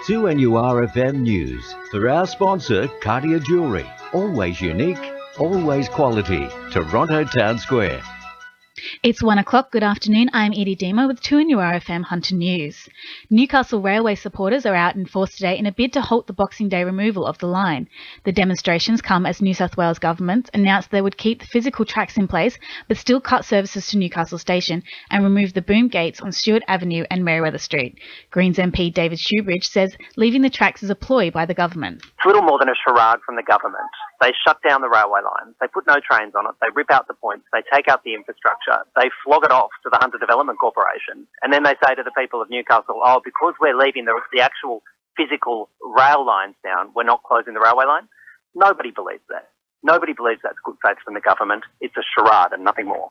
2NURFM News for our sponsor, Cartier Jewellery. Always unique, always quality. Toronto Town Square. It's 1 o'clock. Good afternoon. I'm Edie Diemar with 2NURFM Hunter News. Newcastle Railway supporters are out in force today in a bid to halt the Boxing Day removal of the line. The demonstrations come as New South Wales government announced they would keep the physical tracks in place but still cut services to Newcastle Station and remove the boom gates on Stewart Avenue and Merewether Street. Greens MP David Shoebridge says leaving the tracks is a ploy by the government. It's little more than a charade from the government. They shut down the railway lines, they put no trains on it, they rip out the points, they take out the infrastructure, they flog it off to the Hunter Development Corporation, and then they say to the people of Newcastle, oh, because we're leaving the actual physical rail lines down, we're not closing the railway line. Nobody believes that. Nobody believes that's good faith from the government. It's a charade and nothing more.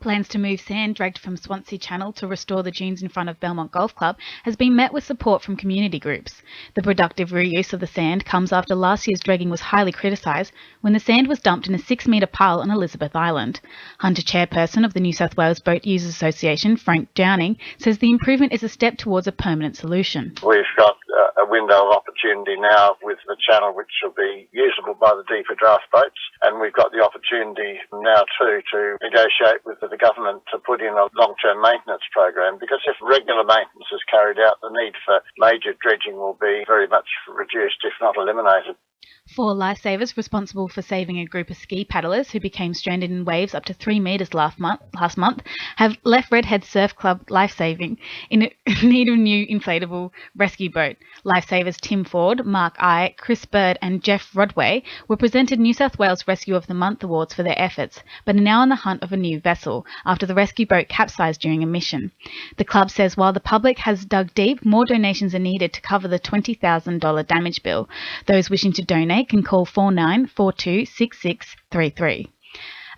Plans to move sand dragged from Swansea Channel to restore the dunes in front of Belmont Golf Club has been met with support from community groups. The productive reuse of the sand comes after last year's dragging was highly criticised when the sand was dumped in a 6-metre pile on Elizabeth Island. Hunter chairperson of the New South Wales Boat Users Association, Frank Downing, says the improvement is a step towards a permanent solution. We've got a window of opportunity now with the channel which will be usable by the deeper draft boats, and we've got the opportunity now too to negotiate with the government to put in a long-term maintenance program, because if regular maintenance is carried out, the need for major dredging will be very much reduced, if not eliminated. 4 lifesavers responsible for saving a group of ski paddlers who became stranded in waves up to 3 metres last month have left Redhead Surf Club lifesaving in need of a new inflatable rescue boat. Lifesavers Tim Ford, Mark Eye, Chris Bird and Jeff Rodway were presented New South Wales Rescue of the Month awards for their efforts, but are now on the hunt of a new vessel after the rescue boat capsized during a mission. The club says while the public has dug deep, more donations are needed to cover the $20,000 damage bill. Those wishing to donate can call 4942 6633.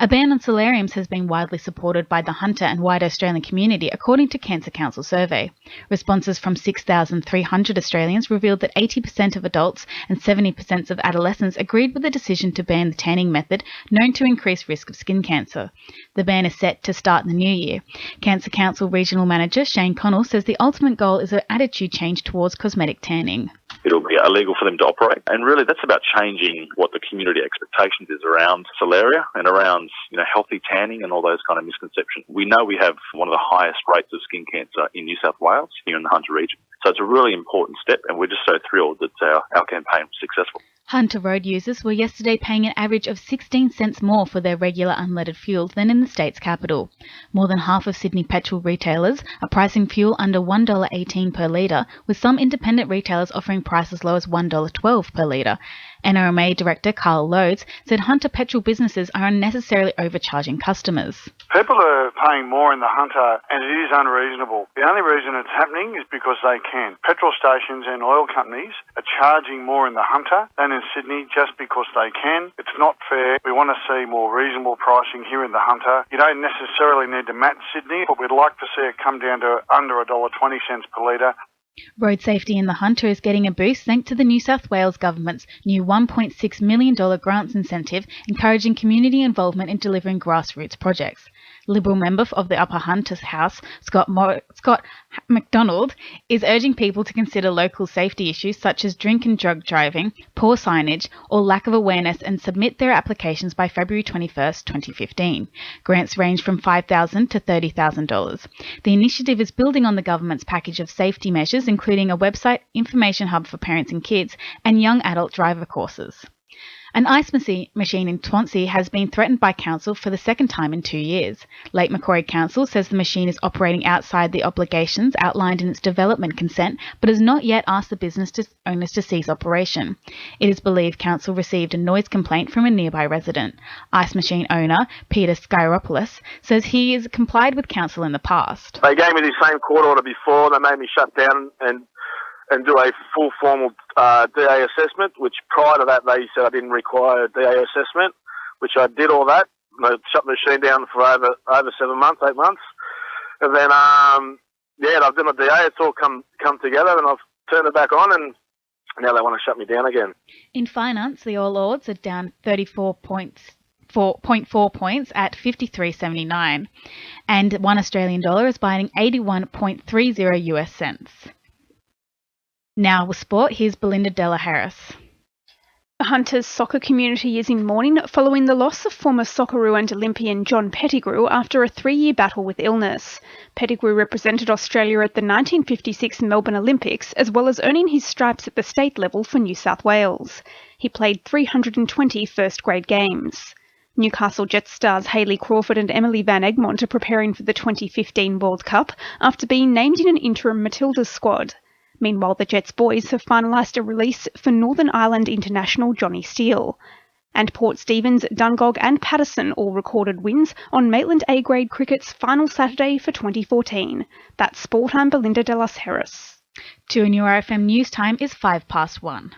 A ban on solariums has been widely supported by the Hunter and wider Australian community, according to Cancer Council survey. Responses from 6,300 Australians revealed that 80% of adults and 70% of adolescents agreed with the decision to ban the tanning method, known to increase risk of skin cancer. The ban is set to start in the new year. Cancer Council Regional Manager Shane Connell says the ultimate goal is an attitude change towards cosmetic tanning. It'll be illegal for them to operate. And really that's about changing what the community expectations is around solaria and around, healthy tanning and all those kind of misconceptions. We know we have one of the highest rates of skin cancer in New South Wales, here in the Hunter region. So it's a really important step, and we're just so thrilled that our campaign was successful. Hunter road users were yesterday paying an average of 16 cents more for their regular unleaded fuel than in the state's capital. More than half of Sydney petrol retailers are pricing fuel under $1.18 per litre, with some independent retailers offering prices as low as $1.12 per litre. NRMA Director Carl Loades said Hunter petrol businesses are unnecessarily overcharging customers. People are paying more in the Hunter, and it is unreasonable. The only reason it's happening is because they can. Petrol stations and oil companies are charging more in the Hunter than in Sydney just because they can. It's not fair. We want to see more reasonable pricing here in the Hunter. You don't necessarily need to match Sydney, but we'd like to see it come down to under $1.20 per litre. Road safety in the Hunter is getting a boost thanks to the New South Wales Government's new $1.6 million grants incentive, encouraging community involvement in delivering grassroots projects. Liberal member of the Upper Hunter House, Scott MacDonald, is urging people to consider local safety issues such as drink and drug driving, poor signage, or lack of awareness and submit their applications by February 21st, 2015. Grants range from $5,000 to $30,000. The initiative is building on the government's package of safety measures, including a website, information hub for parents and kids, and young adult driver courses. An ice machine in Swansea has been threatened by council for the second time in 2 years. Lake Macquarie Council says the machine is operating outside the obligations outlined in its development consent, but has not yet asked the business owners to cease operation. It is believed council received a noise complaint from a nearby resident. Ice machine owner Peter Skyropoulos says he has complied with council in the past. They gave me the same court order before. They made me shut down and do a full formal DA assessment, which prior to that they said I didn't require a DA assessment, which I did all that. I shut the machine down for over 7 months, 8 months. And then, I've done a DA, it's all come together, and I've turned it back on, and now they want to shut me down again. In finance, the All Ords are down 34 points. 4.4 points at 53.79, and $1 Australian dollar is buying 81.30 US cents. Now with sport, here's Belinda Della Harris. The Hunters soccer community is in mourning following the loss of former Socceroo and Olympian John Pettigrew after a 3-year battle with illness. Pettigrew represented Australia at the 1956 Melbourne Olympics, as well as earning his stripes at the state level for New South Wales. He played 320 first-grade games. Newcastle Jets stars Hayley Crawford and Emily Van Egmont are preparing for the 2015 World Cup after being named in an interim Matildas squad. Meanwhile, the Jets boys have finalised a release for Northern Ireland international Johnny Steele. And Port Stephens, Dungog and Patterson all recorded wins on Maitland A-grade cricket's final Saturday for 2014. That's sport. I'm Belinda Della Harris. 2 in your RFM news time is 1:05.